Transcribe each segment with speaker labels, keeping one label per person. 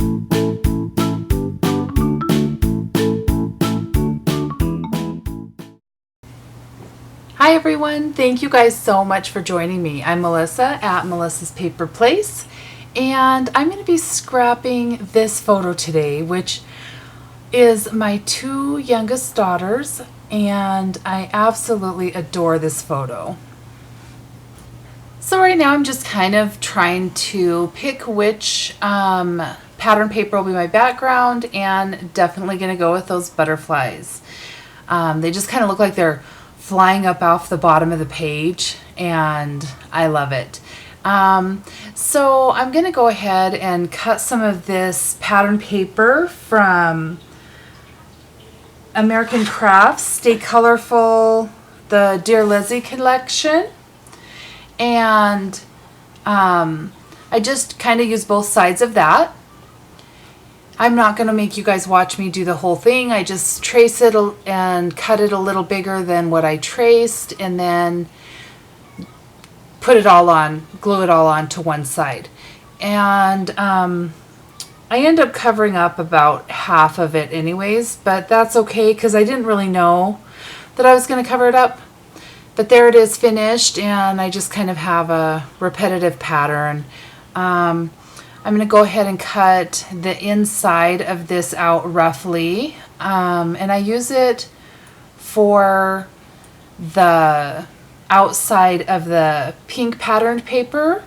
Speaker 1: Hi everyone, thank you guys so much for joining me. I'm Melissa at Melissa's Paper Place, and I'm going to be scrapping this photo today, which is my two youngest daughters, and I absolutely adore this photo. So right now I'm just kind of trying to pick which pattern paper will be my background, and definitely going to go with those butterflies. They just kind of look like they're flying up off the bottom of the page, and I love it. So I'm going to go ahead and cut some of this pattern paper from American Crafts Stay Colorful, the Dear Lizzie collection. And I just kind of use both sides of that. I'm not going to make you guys watch me do the whole thing. I just trace it and cut it a little bigger than what I traced, and then put it all on, glue it all on to one side. And I end up covering up about half of it anyways, but that's okay because I didn't really know that I was going to cover it up. But there it is finished, and I just kind of have a repetitive pattern. I'm going to go ahead and cut the inside of this out roughly, and I use it for the outside of the pink patterned paper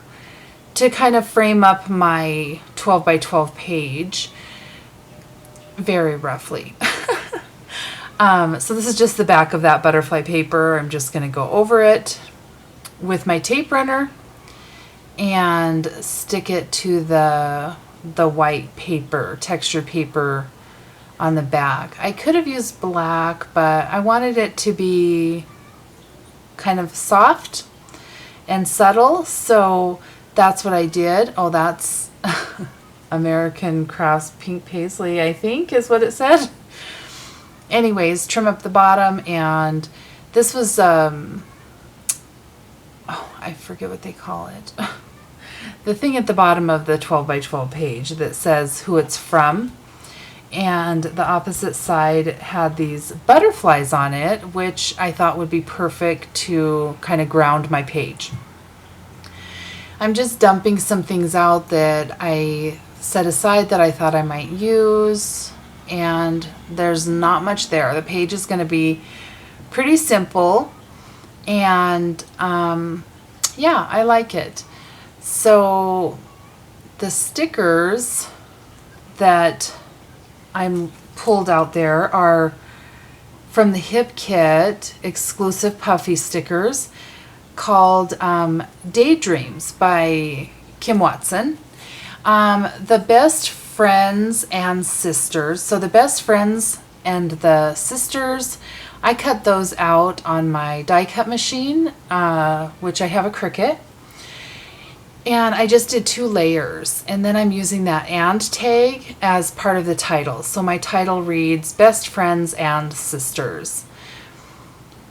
Speaker 1: to kind of frame up my 12 by 12 page very roughly. So this is just the back of that butterfly paper. I'm just going to go over it with my tape runner and stick it to the white paper, textured paper on the back. I could have used black, but I wanted it to be kind of soft and subtle, so that's what I did. Oh, that's American Crafts Pink Paisley, I think is what it said. Anyways, trim up the bottom, and this was, oh, I forget what they call it. The thing at the bottom of the 12 by 12 page that says who it's from, and the opposite side had these butterflies on it, which I thought would be perfect to kind of ground my page. I'm just dumping some things out that I set aside that I thought I might use, and there's not much there. The page is going to be pretty simple, and yeah, I like it. So the stickers that I'm pulled out there are from the Hip Kit exclusive puffy stickers called Daydreams by Kim Watson. The best friends and sisters. So the best friends and the sisters, I cut those out on my die cut machine, which I have a Cricut. And I just did 2 layers, and then I'm using that "and" tag as part of the title. So my title reads Best Friends and Sisters.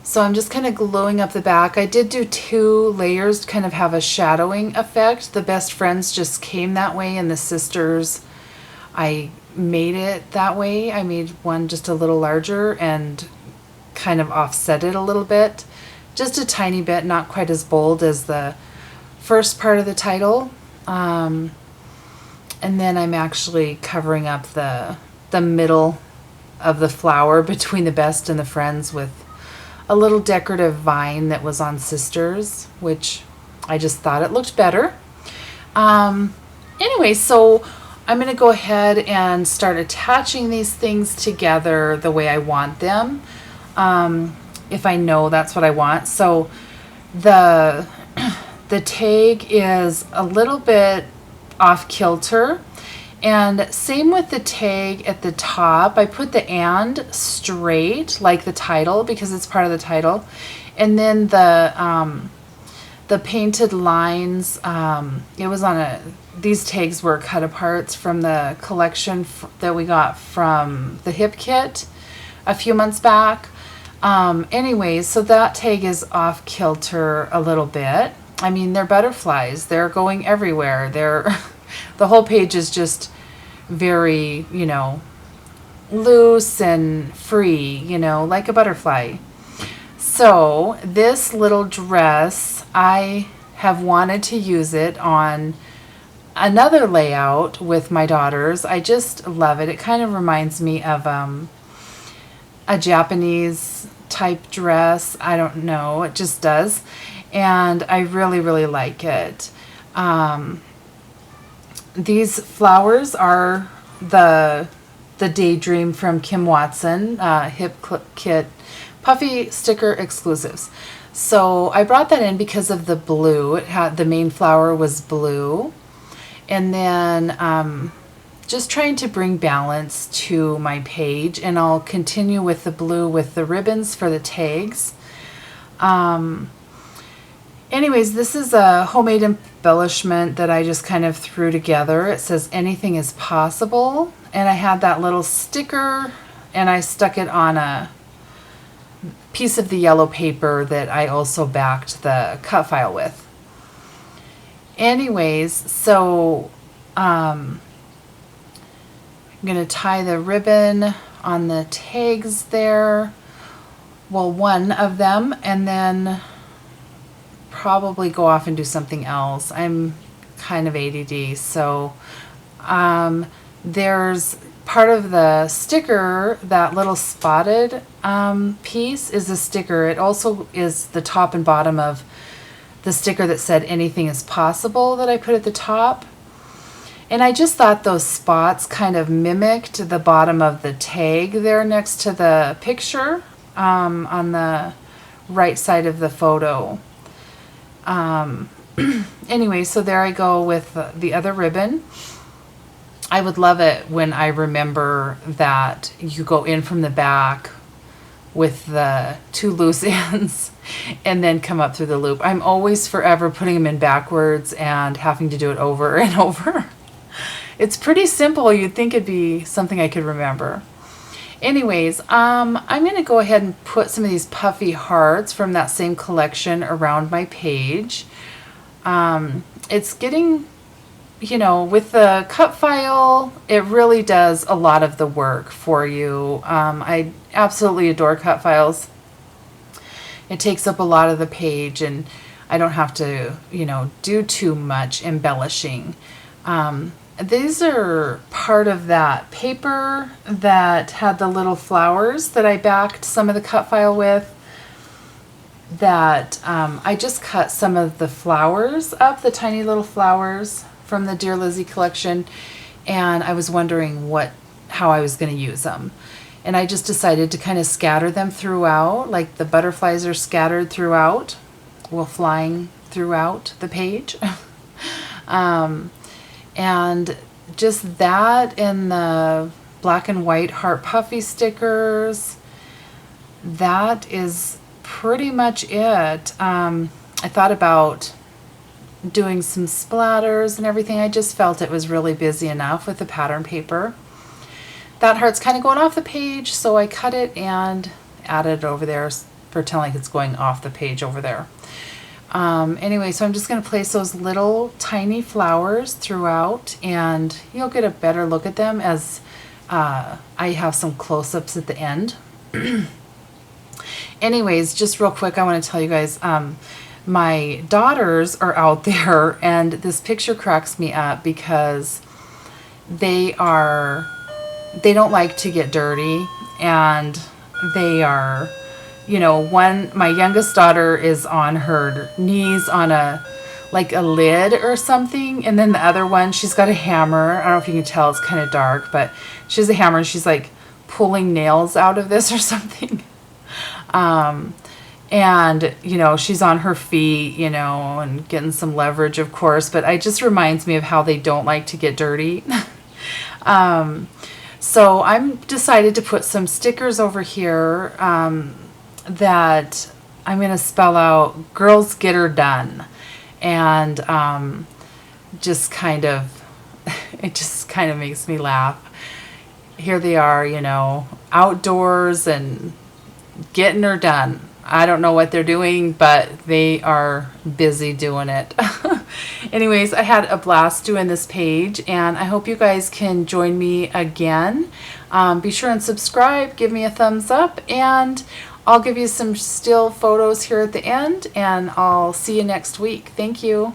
Speaker 1: So I'm just kind of gluing up the back. I did do 2 layers to kind of have a shadowing effect. The best friends just came that way, and the sisters, I made it that way. I made one just a little larger and kind of offset it a little bit. Just a tiny bit, not quite as bold as the first part of the title, and then I'm actually covering up the middle of the flower between the best and the friends with a little decorative vine that was on sisters, which I just thought it looked better. Anyway, so I'm going to go ahead and start attaching these things together the way I want them, if I know that's what I want. So the tag is a little bit off kilter, and same with the tag at the top. I put the "and" straight like the title because it's part of the title, and then the painted lines, it was on these tags were cut aparts from the collection that we got from the Hip Kit a few months back. Anyways, so that tag is off kilter a little bit. I mean, they're butterflies. They're going everywhere. The whole page is just very, loose and free, like a butterfly. So this little dress, I have wanted to use it on another layout with my daughters. I just love it. It kind of reminds me of a Japanese type dress. I don't know. It just does. And I really, really like it. These flowers are the Daydream from Kim Watson, Hip Kit Puffy Sticker Exclusives. So I brought that in because of the blue. It had, the main flower was blue. And then just trying to bring balance to my page, and I'll continue with the blue with the ribbons for the tags. Anyways, this is a homemade embellishment that I just kind of threw together. It says anything is possible, and I had that little sticker and I stuck it on a piece of the yellow paper that I also backed the cut file with. Anyways, so I'm going to tie the ribbon on the tags there. Well, one of them, and then probably go off and do something else. I'm kind of ADD, so there's part of the sticker, that little spotted piece is a sticker. It also is the top and bottom of the sticker that said anything is possible that I put at the top. And I just thought those spots kind of mimicked the bottom of the tag there next to the picture on the right side of the photo. Anyway, so there I go with the other ribbon. I would love it when I remember that you go in from the back with the two loose ends and then come up through the loop. I'm always forever putting them in backwards and having to do it over and over. It's pretty simple. You'd think it'd be something I could remember. Anyways, I'm going to go ahead and put some of these puffy hearts from that same collection around my page. It's getting, with the cut file, it really does a lot of the work for you. I absolutely adore cut files. It takes up a lot of the page, and I don't have to, do too much embellishing. These are part of that paper that had the little flowers that I backed some of the cut file with. That I just cut some of the flowers up, the tiny little flowers from the Dear Lizzie collection, and I was wondering how I was going to use them. And I just decided to kind of scatter them throughout, like the butterflies are scattered throughout, flying throughout the page. And just that and the black and white heart puffy stickers, that is pretty much it. I thought about doing some splatters and everything. I just felt it was really busy enough with the pattern paper. That heart's kind of going off the page, so I cut it and added it over there, pretending like it's going off the page over there. Anyway, so I'm just going to place those little tiny flowers throughout, and you'll get a better look at them as I have some close-ups at the end. Anyways, just real quick, I want to tell you guys, my daughters are out there, and this picture cracks me up because they don't like to get dirty, and they are, my youngest daughter is on her knees on a lid or something, and then the other one, she's got a hammer. I don't know if you can tell, it's kind of dark, but she has a hammer and she's like pulling nails out of this or something. And she's on her feet, and getting some leverage, of course, but it just reminds me of how they don't like to get dirty. So I'm decided to put some stickers over here that I'm going to spell out "Girls Get Her Done," and just kind of, it just kind of makes me laugh. Here they are, outdoors and getting her done. I don't know what they're doing, but they are busy doing it. Anyways, I had a blast doing this page, and I hope you guys can join me again. Be sure and subscribe, give me a thumbs up, and I'll give you some still photos here at the end, and I'll see you next week. Thank you.